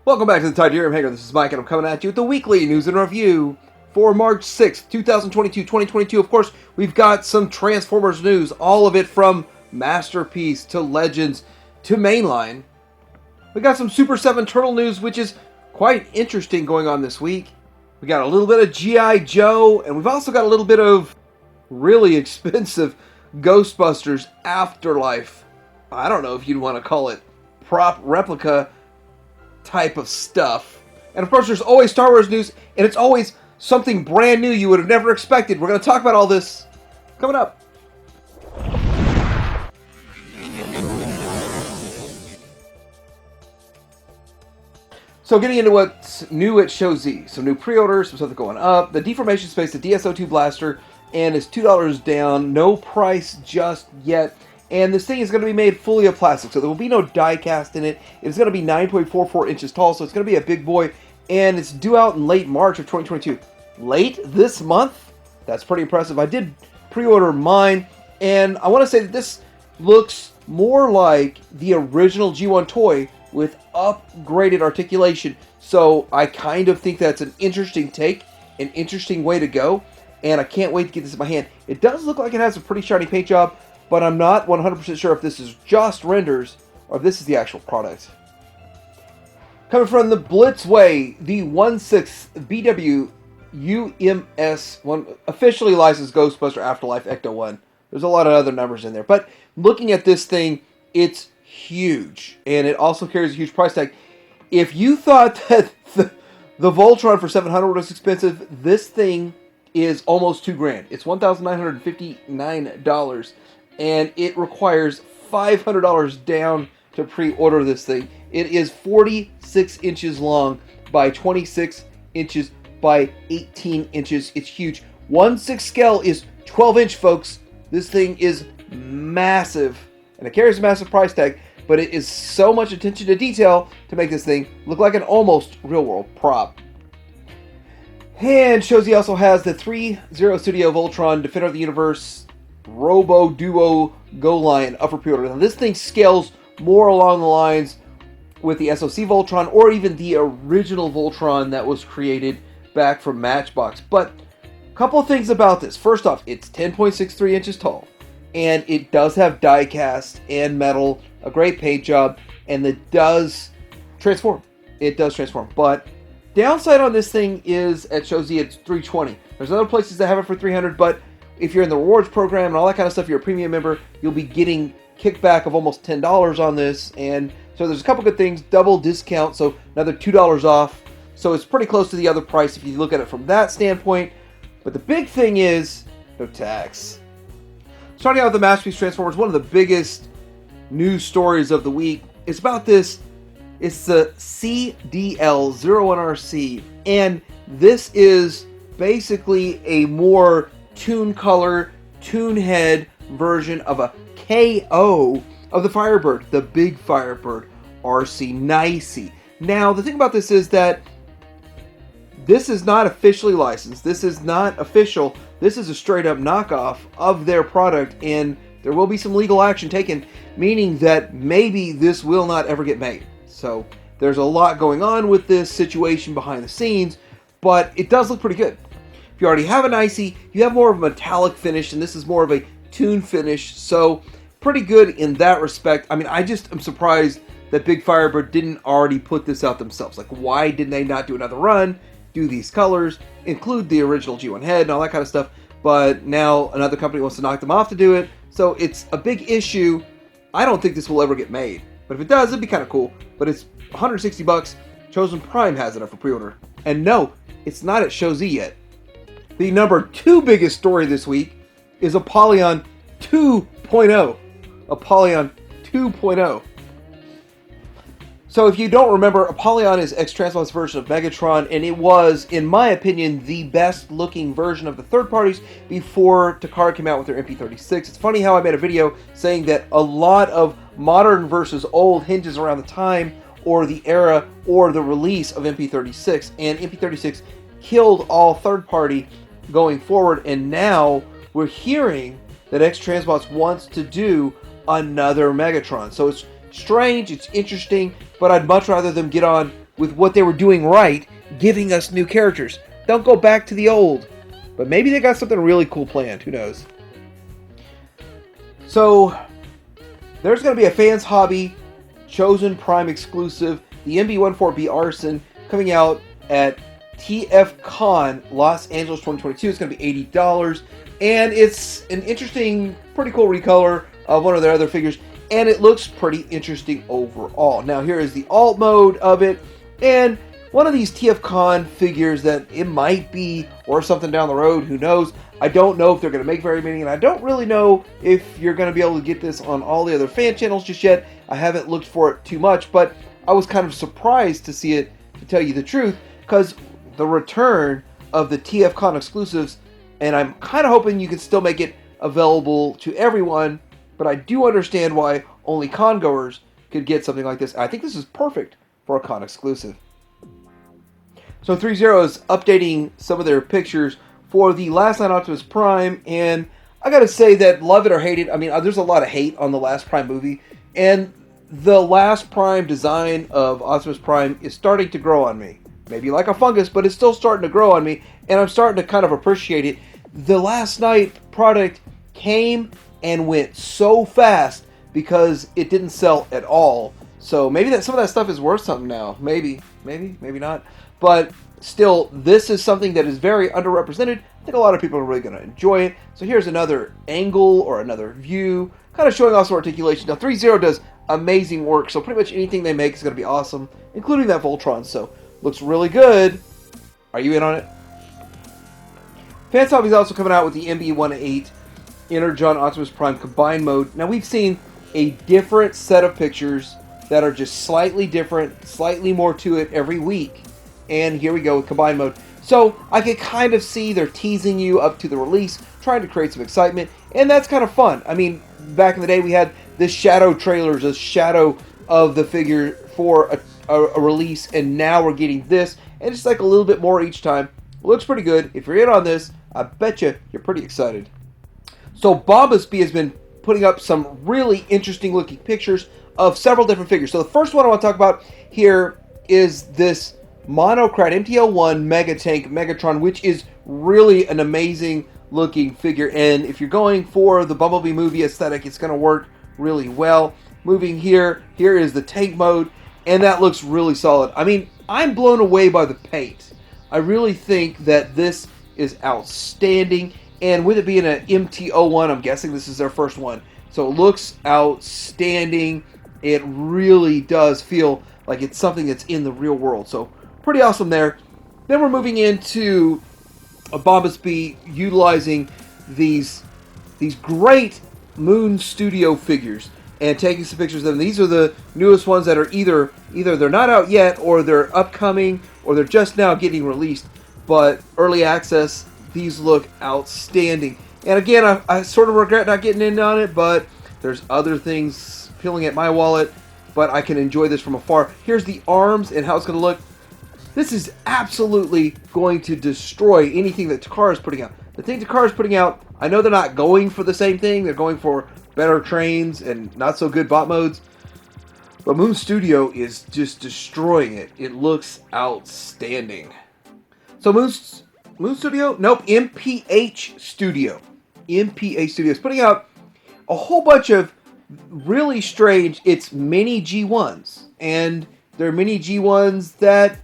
Welcome back to the Tide. I'm Hager. This is Mike, and I'm coming at you with the weekly news and review for March 6th, 2022. Of course, we've got some Transformers news, all of it from Masterpiece to Legends to Mainline. We got some Super 7 Turtle news, which is quite interesting going on this week. We got a little bit of G.I. Joe, and we've also got a little bit of really expensive Ghostbusters Afterlife. I don't know if you'd want to call it prop replica type of stuff. And of course, there's always Star Wars news, and it's always something brand new you would have never expected. We're going to talk about all this coming up. So getting into what's new at Show Z. Some new pre-orders, some stuff going up. The Deformation Space, the DSO2 Blaster, and it's $2 down. No price just yet. And this thing is going to be made fully of plastic, so there will be no die cast in it. It's going to be 9.44 inches tall, so it's going to be a big boy. And it's due out in late March of 2022. Late this month? That's pretty impressive. I did pre-order mine, and I want to say that this looks more like the original G1 toy with upgraded articulation. So I kind of think that's an interesting take, an interesting way to go, and I can't wait to get this in my hand. It does look like it has a pretty shiny paint job, but I'm not 100% sure if this is just renders or if this is the actual product. Coming from the Blitzway, the 1/6 BW UMS one officially licensed Ghostbuster Afterlife Ecto 1. There's a lot of other numbers in there, but looking at this thing, it's huge, and it also carries a huge price tag. If you thought that the Voltron for $700 was expensive, this thing is almost $2,000. It's $1,959. And it requires $500 down to pre-order this thing. It is 46 inches long by 26 inches by 18 inches. It's huge. 1/6 scale is 12-inch, folks. This thing is massive. And it carries a massive price tag, but it is so much attention to detail to make this thing look like an almost real-world prop. And Show Z also has the 3-0 Studio Voltron Defender of the Universe Robo Duo Go Line up for pre-order. Now this thing scales more along the lines with the SOC Voltron or even the original Voltron that was created back from Matchbox. But a couple of things about this. First off, it's 10.63 inches tall, and it does have die cast and metal, a great paint job, and it does transform. It does transform. But downside on this thing is at Show Z it's $320. There's other places that have it for $300, but if you're in the rewards program and all that kind of stuff, you're a premium member, you'll be getting kickback of almost $10 on this. And so there's a couple good things, double discount, so another $2 off. So it's pretty close to the other price if you look at it from that standpoint. But the big thing is no tax. Starting out with the Masterpiece Transformers, one of the biggest news stories of the week is about this. It's the CDL01RC, and this is basically a more toon color, toon head version of a KO of the Firebird, the big Firebird RC Nicey. Now, the thing about this is that this is not officially licensed. This is not official. This is a straight up knockoff of their product, and there will be some legal action taken, meaning that maybe this will not ever get made. So there's a lot going on with this situation behind the scenes, but it does look pretty good. If you already have an Icy, you have more of a metallic finish, and this is more of a toon finish, so pretty good in that respect. I mean, I just am surprised that Big Firebird didn't already put this out themselves. Like, why didn't they not do another run, do these colors, include the original G1 head and all that kind of stuff, but now another company wants to knock them off to do it, so it's a big issue. I don't think this will ever get made, but if it does, it'd be kind of cool, but it's $160. Chosen Prime has it up for pre-order. And no, it's not at Show Z yet. The number 2 biggest story this week is Apollyon 2.0. Apollyon 2.0. So if you don't remember, Apollyon is X-Transplant's version of Megatron, and it was, in my opinion, the best looking version of the third parties before Takara came out with their MP36. It's funny how I made a video saying that a lot of modern versus old hinges around the time or the era or the release of MP36, and MP36 killed all third party going forward, and now we're hearing that X-Transbots wants to do another Megatron. So it's strange, it's interesting, but I'd much rather them get on with what they were doing right, giving us new characters. Don't go back to the old. But maybe they got something really cool planned. Who knows? So, there's going to be a Fans Hobby Chosen Prime exclusive, the MB-14B Arson, coming out at TFCon Los Angeles 2022. It's going to be $80. And it's an interesting, pretty cool recolor of one of their other figures. And it looks pretty interesting overall. Now, here is the alt mode of it. And one of these TFCon figures that it might be, or something down the road, who knows. I don't know if they're going to make very many, and I don't really know if you're going to be able to get this on all the other fan channels just yet. I haven't looked for it too much, but I was kind of surprised to see it, to tell you the truth, because the return of the TFCon exclusives, and I'm kind of hoping you can still make it available to everyone, but I do understand why only con goers could get something like this. I think this is perfect for a con exclusive. So 3-0 is updating some of their pictures for the Last Night Optimus Prime, and I gotta say that, love it or hate it, I mean, there's a lot of hate on the last Prime movie, and the last Prime design of Optimus Prime is starting to grow on me. Maybe like a fungus, but it's still starting to grow on me, and I'm starting to kind of appreciate it. The Last Night product came and went so fast because it didn't sell at all. So maybe some of that stuff is worth something now. Maybe not. But still, this is something that is very underrepresented. I think a lot of people are really going to enjoy it. So here's another angle or another view, kind of showing off some articulation. Now 3-0 does amazing work, so pretty much anything they make is going to be awesome, including that Voltron. So looks really good. Are you in on it? Fans Hobby is also coming out with the MB-18 Energon Optimus Prime combined mode. Now we've seen a different set of pictures that are just slightly different, slightly more to it every week. And here we go with combined mode. So I can kind of see they're teasing you up to the release, trying to create some excitement, and that's kind of fun. I mean, back in the day we had this shadow trailers, a shadow of the figure for a release, and now we're getting this, and it's like a little bit more each time. It looks pretty good. If you're in on this, I bet you're pretty excited. So Boba Fett has been putting up some really interesting looking pictures of several different figures. So the first one I want to talk about here is this Monocrat MTL1 Mega Tank Megatron, which is really an amazing looking figure, and if you're going for the Bumblebee movie aesthetic, it's going to work really well. Moving here is the tank mode, and that looks really solid. I mean, I'm blown away by the paint. I really think that this is outstanding, and with it being an MT01, I'm guessing this is their first one, so it looks outstanding. It really does feel like it's something that's in the real world, so pretty awesome there. Then we're moving into a Boba Fett utilizing these great Moon Studio figures and taking some pictures of them. These are the newest ones that are either they're not out yet, or they're upcoming, or they're just now getting released. But early access, these look outstanding. And again, I sort of regret not getting in on it, but there's other things peeling at my wallet, but I can enjoy this from afar. Here's the arms and how it's going to look. This is absolutely going to destroy anything that Takara is putting out. The thing Takara is putting out, I know they're not going for the same thing. They're going for better trains and not so good bot modes. But Moon Studio is just destroying it. It looks outstanding. So Moon Studio? Nope, MPH Studio. MPH Studio is putting out a whole bunch of really strange, it's mini G1s. And they're mini G1s that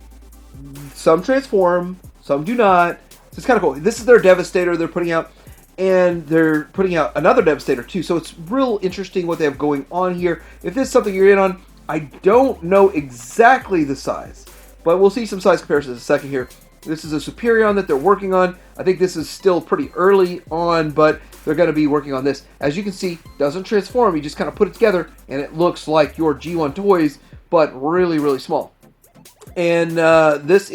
some transform, some do not. So it's kind of cool. This is their Devastator they're putting out, and they're putting out another Devastator too. So it's real interesting what they have going on here. If this is something you're in on, I don't know exactly the size, but we'll see some size comparisons in a second here. This is a Superion that they're working on. I think this is still pretty early on, but they're going to be working on this. As you can see, doesn't transform. You just kind of put it together, and it looks like your G1 toys, but really, really small. And this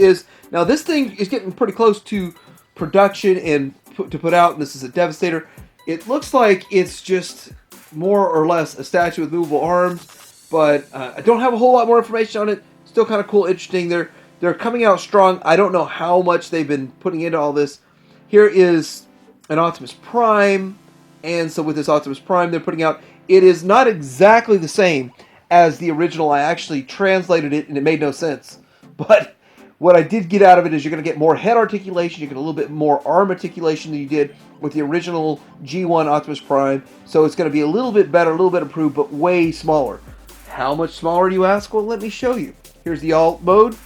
thing is getting pretty close to production and to put out, and this is a Devastator. It looks like it's just more or less a statue with movable arms, but I don't have a whole lot more information on it. Still kind of cool, interesting. They're coming out strong. I don't know how much they've been putting into all this. Here is an Optimus Prime, and so with this Optimus Prime they're putting out, it is not exactly the same as the original. I actually translated it, and it made no sense. But what I did get out of it is you're going to get more head articulation, you get a little bit more arm articulation than you did with the original G1 Optimus Prime. So it's going to be a little bit better, a little bit improved, but way smaller. How much smaller do you ask? Well, let me show you. Here's the alt mode.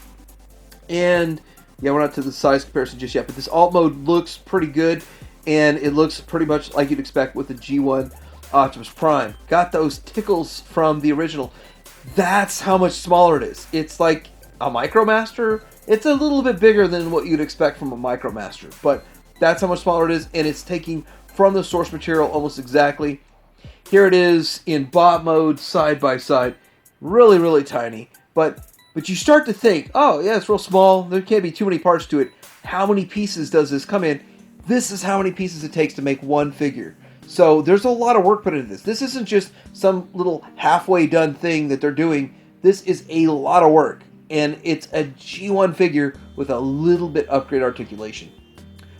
And yeah, we're not to the size comparison just yet, but this alt mode looks pretty good. And it looks pretty much like you'd expect with the G1 Optimus Prime. Got those tickles from the original. That's how much smaller it is. It's like a Micromaster. It's a little bit bigger than what you'd expect from a Micromaster, but that's how much smaller it is, and it's taking from the source material almost exactly. Here it is in bot mode, side by side. Really, really tiny, but you start to think, oh yeah, it's real small. There can't be too many parts to it. How many pieces does this come in? This is how many pieces it takes to make one figure. So there's a lot of work put into this. This isn't just some little halfway done thing that they're doing. This is a lot of work. And it's a G1 figure with a little bit upgrade articulation.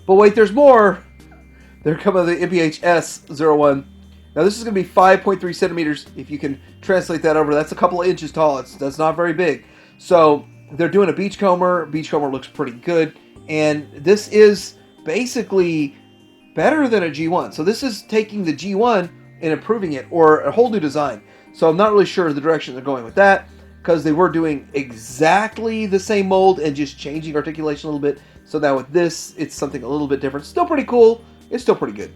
But wait, there's more. They're coming with the MPH S01. Now this is going to be 5.3 centimeters. If you can translate that over, that's a couple of inches tall. That's not very big. So they're doing a beachcomber. Beachcomber looks pretty good. And this is basically better than a G1. So this is taking the G1 and improving it, or a whole new design. So I'm not really sure the direction they're going with that, because they were doing exactly the same mold and just changing articulation a little bit. So now with this, it's something a little bit different. Still pretty cool. It's still pretty good.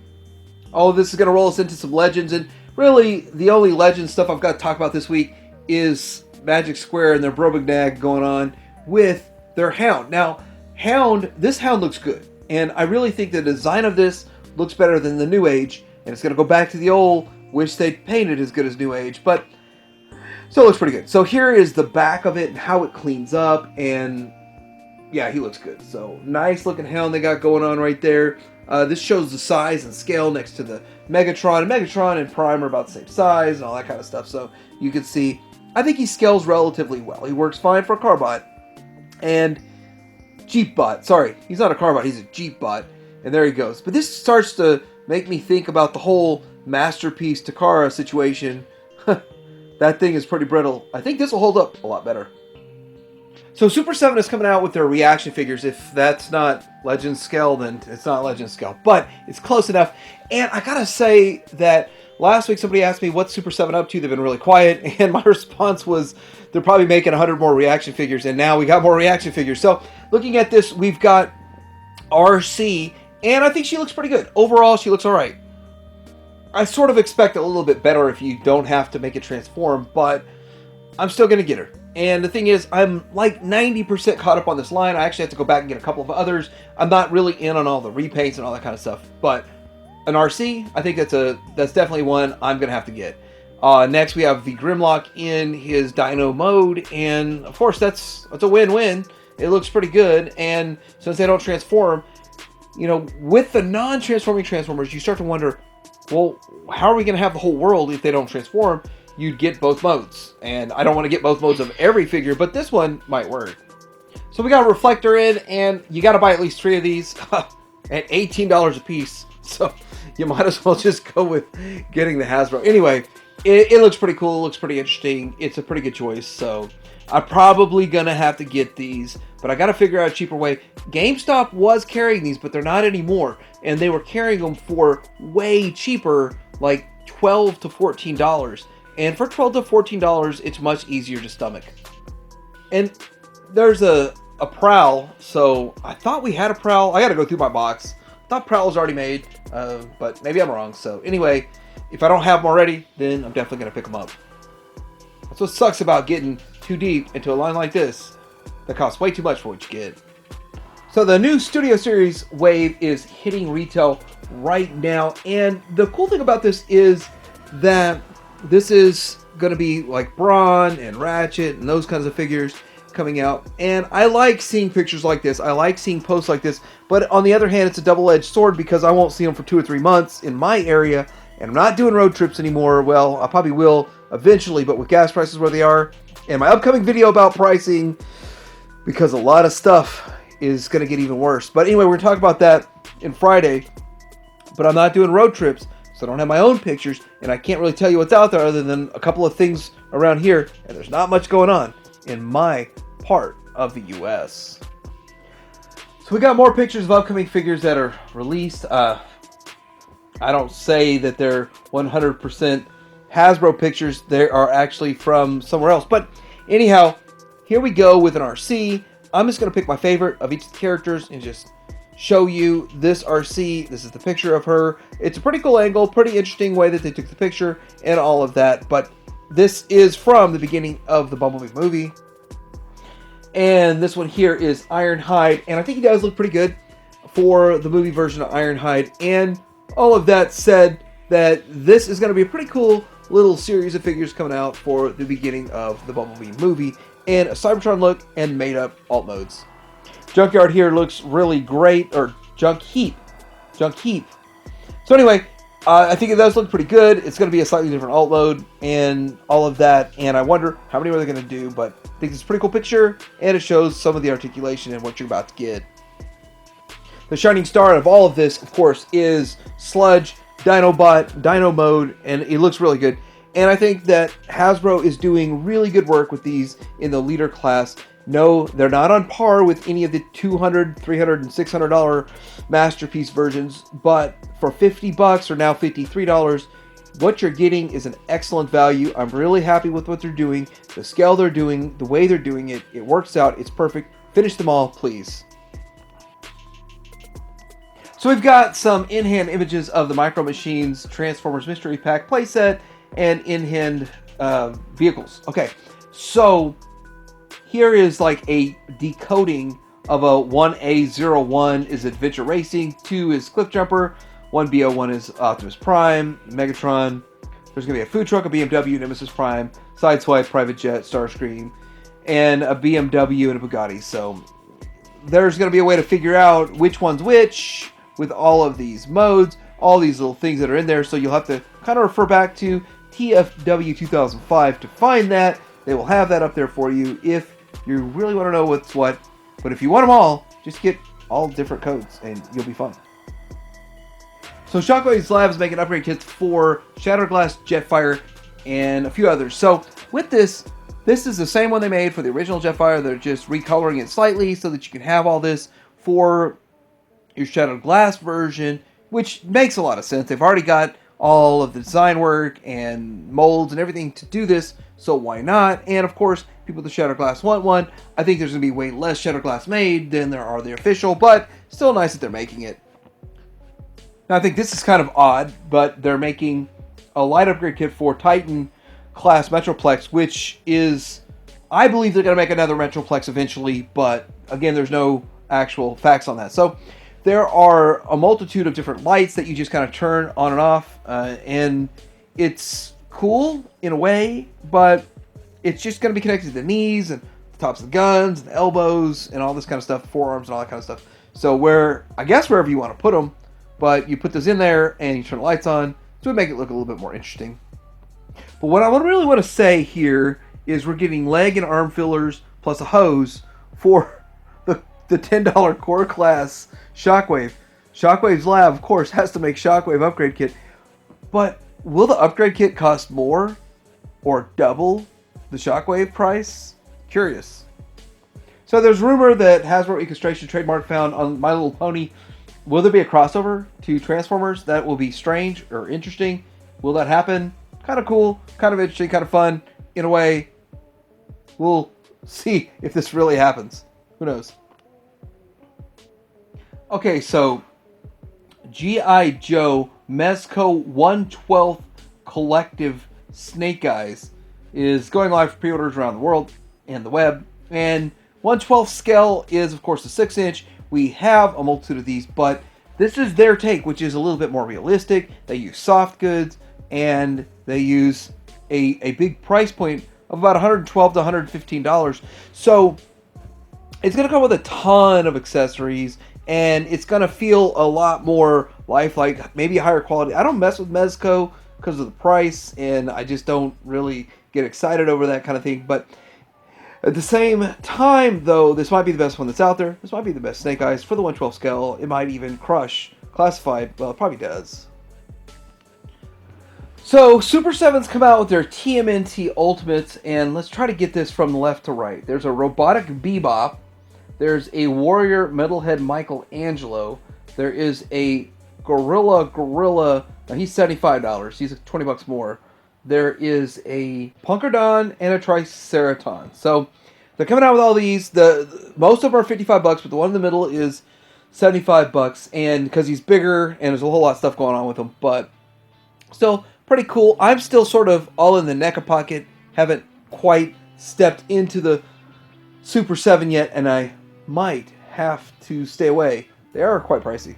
All of this is going to roll us into some Legends. And really, the only Legends stuff I've got to talk about this week is Magic Square and their Brobignac going on with their Hound. Now, this Hound looks good. And I really think the design of this looks better than the New Age. And it's going to go back to the old, wish they'd painted as good as New Age. But still looks pretty good. So here is the back of it and how it cleans up. And yeah, he looks good. So nice looking Hound they got going on right there. This shows the size and scale next to the Megatron. And Megatron and Prime are about the same size and all that kind of stuff. So you can see, I think he scales relatively well. He works fine for a Carbot. And Jeepbot. Sorry, he's not a Carbot, he's a Jeepbot. And there he goes. But this starts to make me think about the whole Masterpiece Takara situation. That thing is pretty brittle. I think this will hold up a lot better. So Super 7 is coming out with their reaction figures. If that's not Legend scale, then it's not Legend scale. But it's close enough. And I gotta say that last week somebody asked me what's Super 7 up to. They've been really quiet. And my response was they're probably making 100 more reaction figures. And now we got more reaction figures. So looking at this, we've got RC. And I think she looks pretty good. Overall, she looks alright. I sort of expect a little bit better if you don't have to make it transform, but I'm still going to get her. And the thing is, I'm like 90% caught up on this line. I actually have to go back and get a couple of others. I'm not really in on all the repaints and all that kind of stuff, but an RC, I think that's definitely one I'm going to have to get. Next, we have the Grimlock in his Dyno mode, and of course, that's a win-win. It looks pretty good, and since they don't transform, you know, with the non-transforming Transformers, you start to wonder, well, how are we going to have the whole world if they don't transform? You'd get both modes. And I don't want to get both modes of every figure, but this one might work. So we got a reflector in, and you got to buy at least 3 of these at $18 a piece. So you might as well just go with getting the Hasbro. Anyway, it looks pretty cool. It looks pretty interesting. It's a pretty good choice. So I'm probably going to have to get these, but I got to figure out a cheaper way. GameStop was carrying these, but they're not anymore. And they were carrying them for way cheaper, like $12 to $14. And for $12 to $14, it's much easier to stomach. And there's a Prowl, so I thought we had a Prowl. I got to go through my box. I thought Prowl was already made, but maybe I'm wrong. So anyway, if I don't have them already, then I'm definitely going to pick them up. That's what sucks about getting too deep into a line like this. That costs way too much for what you get. So the new Studio Series Wave is hitting retail right now. And the cool thing about this is that this is going to be like Brawn and Ratchet and those kinds of figures coming out. And I like seeing pictures like this. I like seeing posts like this. But on the other hand, it's a double-edged sword because I won't see them for 2 or 3 months in my area. And I'm not doing road trips anymore. Well, I probably will eventually, but with gas prices where they are, and my upcoming video about pricing, because a lot of stuff is going to get even worse. But anyway, we're going to talk about that in Friday. But I'm not doing road trips, so I don't have my own pictures, and I can't really tell you what's out there other than a couple of things around here, and there's not much going on in my part of the US. So we got more pictures of upcoming figures that are released. I don't say that they're 100% Hasbro pictures. They are actually from somewhere else. But anyhow, here we go with an RC. I'm just going to pick my favorite of each of the characters and just show you this RC. This is the picture of her. It's a pretty cool angle, pretty interesting way that they took the picture and all of that. But this is from the beginning of the Bumblebee movie. And this one here is Ironhide, and I think he does look pretty good for the movie version of Ironhide. And all of that said, that this is going to be a pretty cool little series of figures coming out for the beginning of the Bumblebee movie, and a Cybertron look and made up alt modes. Junkyard here looks really great, or Junk Heap. So anyway, I think it does look pretty good. It's going to be a slightly different alt mode and all of that, and I wonder how many are they going to do, but I think it's a pretty cool picture, and it shows some of the articulation and what you're about to get. The shining star of all of this, of course, is Sludge, Dinobot, Dyno mode, and it looks really good. And I think that Hasbro is doing really good work with these in the leader class. No, they're not on par with any of the $200, $300, and $600 masterpiece versions, but for $50 or now $53, what you're getting is an excellent value. I'm really happy with what they're doing, the scale they're doing, the way they're doing it. It works out. It's perfect. Finish them all, please. So we've got some in-hand images of the Micro Machines Transformers Mystery Pack playset and in-hand vehicles. Okay, so here is like a decoding of a 1A01 is Adventure Racing, 2 is Cliff Jumper, 1B01 is Optimus Prime, Megatron. There's going to be a food truck, a BMW, Nemesis Prime, Sideswipe, Private Jet, Starscream, and a BMW and a Bugatti. So there's going to be a way to figure out which one's which with all of these modes, all these little things that are in there. So you'll have to kind of refer back to TFW 2005 to find that. They will have that up there for you if you really want to know what's what. But if you want them all, just get all different codes and you'll be fine. So Shockwave's Lab is making upgrade kits for Shatterglass, Jetfire, and a few others. So with this is the same one they made for the original Jetfire. They're just recoloring it slightly so that you can have all this for your Shattered Glass version, which makes a lot of sense. They've already got all of the design work and molds and everything to do this, so why not? And of course, people with the Shattered Glass want one. I think there's going to be way less Shattered Glass made than there are the official, but still nice that they're making it. Now, I think this is kind of odd, but they're making a light upgrade kit for Titan class Metroplex, which is, I believe they're going to make another Metroplex eventually, but again, there's no actual facts on that. So there are a multitude of different lights that you just kind of turn on and off, and it's cool in a way, but it's just going to be connected to the knees and the tops of the guns and the elbows and all this kind of stuff, forearms and all that kind of stuff. So I guess wherever you want to put them, but you put those in there and you turn the lights on, so it make it look a little bit more interesting. But what I really want to say here is we're getting leg and arm fillers plus a hose for the $10 core class Shockwave. Shockwave's Lab, of course, has to make Shockwave upgrade kit. But will the upgrade kit cost more or double the Shockwave price? Curious. So there's rumor that Hasbro Equestration trademark found on My Little Pony. Will there be a crossover to Transformers? That will be strange or interesting. Will that happen? Kind of cool, kind of interesting, kind of fun in a way. We'll see if this really happens. Who knows? Okay, so G.I. Joe Mezco 1/12 Collective Snake Eyes is going live for pre-orders around the world and the web. And 1/12 scale is, of course, a 6-inch. We have a multitude of these, but this is their take, which is a little bit more realistic. They use soft goods, and they use a big price point of about $112 to $115. So it's going to come with a ton of accessories, and it's going to feel a lot more lifelike, maybe a higher quality. I don't mess with Mezco because of the price, and I just don't really get excited over that kind of thing. But at the same time, though, this might be the best one that's out there. This might be the best Snake Eyes for the 1/12 scale. It might even crush Classified. Well, it probably does. So Super 7's come out with their TMNT Ultimates, and let's try to get this from left to right. There's a robotic Bebop. There's a warrior metalhead Michelangelo. There is a gorilla. Now he's $75. He's $20 more. There is a Punkerdon and a Triceraton. So they're coming out with all these. Most of them are $55, but the one in the middle is $75, and because he's bigger and there's a whole lot of stuff going on with him, but still pretty cool. I'm still sort of all in the NECA pocket. Haven't quite stepped into the Super 7 yet, and I might have to stay away. They are quite pricey.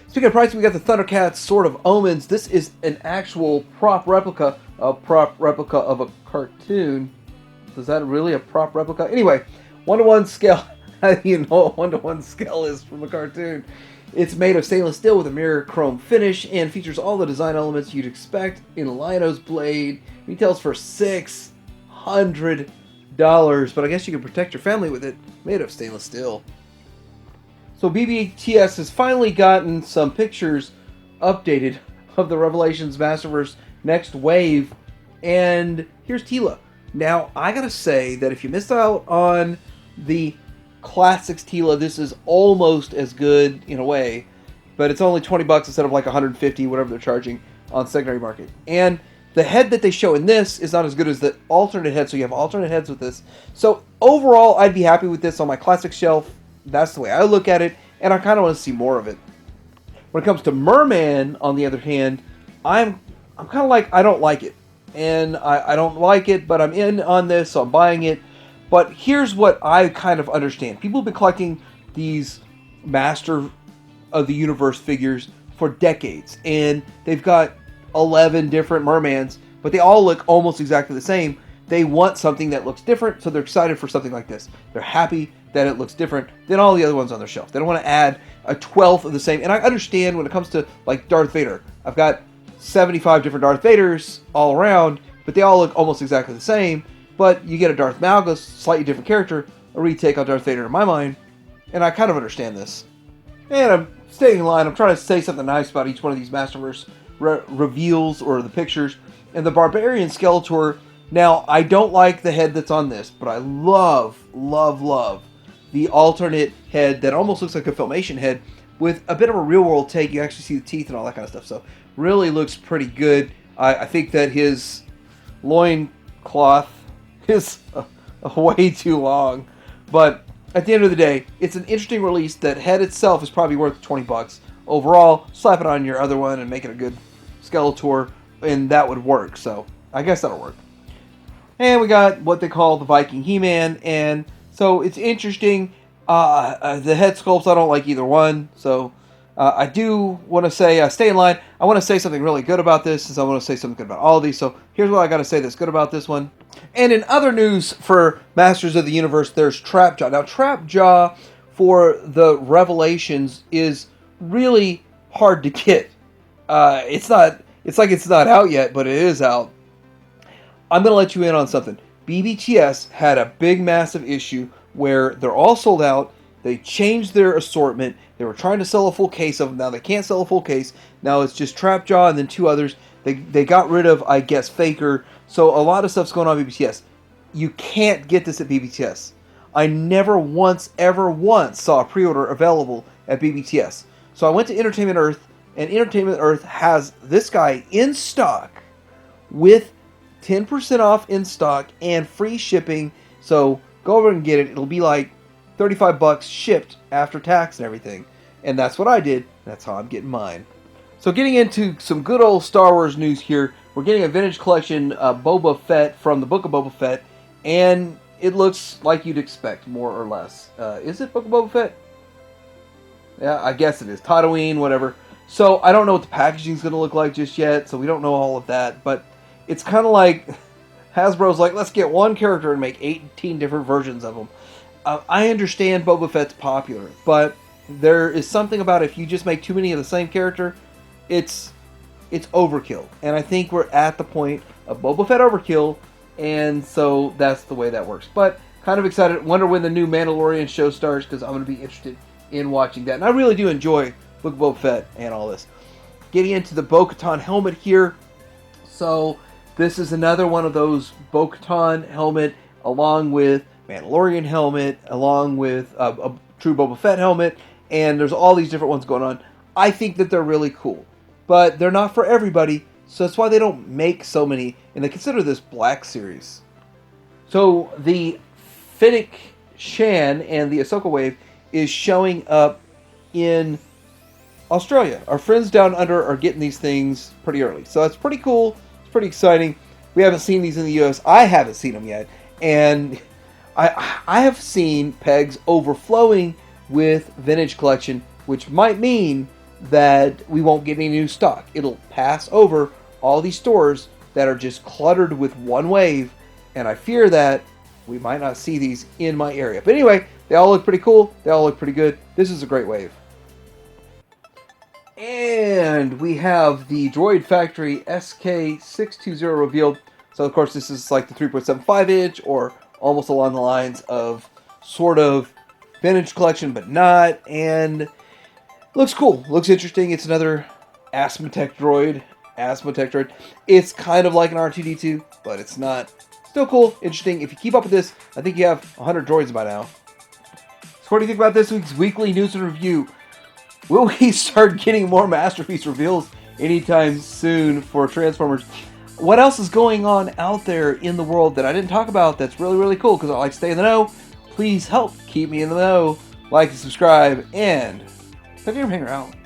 Speaking of pricey, we got the Thundercats Sword of Omens. This is an actual prop replica of a cartoon. Is that really a prop replica? Anyway, 1-to-1 scale. How do you know what 1-to-1 scale is from a cartoon? It's made of stainless steel with a mirror chrome finish and features all the design elements you'd expect in Lino's blade. Retails for $600, but I guess you can protect your family with it. Made of stainless steel. So BBTS has finally gotten some pictures updated of the Revelations Masterverse Next Wave, and here's Teela. Now, I gotta say that if you missed out on the Classics Teela, this is almost as good in a way, but it's only $20 instead of like $150, whatever they're charging on secondary market. And the head that they show in this is not as good as the alternate head, so you have alternate heads with this. So overall, I'd be happy with this on my classic shelf. That's the way I look at it, and I kind of want to see more of it. When it comes to Merman, on the other hand, I'm kind of like, I don't like it. And I don't like it, but I'm in on this, so I'm buying it. But here's what I kind of understand. People have been collecting these Master of the Universe figures for decades. And they've got 11 different Mermans, but they all look almost exactly the same. They want something that looks different, so they're excited for something like this. They're happy that it looks different than all the other ones on their shelf. They don't want to add a 12th of the same. And I understand when it comes to like Darth Vader. I've got 75 different Darth Vaders all around, but they all look almost exactly the same. But you get a Darth Malgus, slightly different character, a retake on Darth Vader in my mind, and I kind of understand this. And I'm staying in line. I'm trying to say something nice about each one of these Masterverse reveals or the pictures. And the Barbarian Skeletor, now I don't like the head that's on this, but I love the alternate head that almost looks like a Filmation head with a bit of a real-world take. You actually see the teeth and all that kind of stuff, so really looks pretty good. I think that his loin cloth is way too long, but at the end of the day, it's an interesting release. That head itself is probably worth $20 overall. Slap it on your other one and make it a good Skeletor, and that would work. So I guess that'll work. And we got what they call the Viking He-Man, and so it's interesting. The head sculpts, I don't like either one, so I do want to say, stay in line. I want to say something really good about this, since I want to say something good about all of these. So here's what I got to say that's good about this one. And in other news for Masters of the Universe, there's Trapjaw. Now, Trapjaw for the Revelations is really hard to get. It's like it's not out yet, but it is out. I'm going to let you in on something. BBTS had a big, massive issue where they're all sold out. They changed their assortment. They were trying to sell a full case of them. Now they can't sell a full case. Now it's just Trapjaw and then two others. They got rid of, I guess, Faker. So a lot of stuff's going on at BBTS. You can't get this at BBTS. I never once saw a pre-order available at BBTS. So I went to Entertainment Earth, and Entertainment Earth has this guy in stock with 10% off in stock and free shipping. So go over and get it. It'll be like $35 shipped after tax and everything. And that's what I did. That's how I'm getting mine. So getting into some good old Star Wars news here. We're getting a vintage collection Boba Fett from the Book of Boba Fett. And it looks like you'd expect, more or less. Is it Book of Boba Fett? Yeah, I guess it is. Tatooine, whatever. So I don't know what the packaging is going to look like just yet. So we don't know all of that. But it's kind of like Hasbro's like, let's get one character and make 18 different versions of them. I understand Boba Fett's popular, but there is something about if you just make too many of the same character, it's overkill. And I think we're at the point of Boba Fett overkill, and so that's the way that works. But kind of excited. Wonder when the new Mandalorian show starts, because I'm going to be interested in watching that. And I really do enjoy Book of Boba Fett and all this. getting into the Bo-Katan helmet here. So this is another one of those Bo-Katan helmet, along with Mandalorian helmet, along with a true Boba Fett helmet, and there's all these different ones going on. I think that they're really cool, but they're not for everybody, so that's why they don't make so many, and they consider this Black Series. So the Fennec Shan and the Ahsoka Wave is showing up in Australia. Our friends down under are getting these things pretty early, so it's pretty cool. It's pretty exciting. We haven't seen these in the US. I haven't seen them yet, and I have seen pegs overflowing with vintage collection, which might mean that we won't get any new stock. It'll pass over all these stores that are just cluttered with one wave, and I fear that we might not see these in my area. But anyway, they all look pretty cool. They all look pretty good. This is a great wave. And we have the Droid Factory SK620 revealed. So of course this is like the 3.75 inch, or almost along the lines of sort of vintage collection, but not. And looks cool. Looks interesting. It's another Asthmatech droid. It's kind of like an R2-D2, but it's not. Still cool, interesting. If you keep up with this, I think you have 100 droids by now. So what do you think about this week's weekly news and review? Will we start getting more Masterpiece reveals anytime soon for Transformers? What else is going on out there in the world that I didn't talk about that's really, really cool? Because I like to stay in the know. Please help keep me in the know. Like and subscribe, and thank you for hanging out.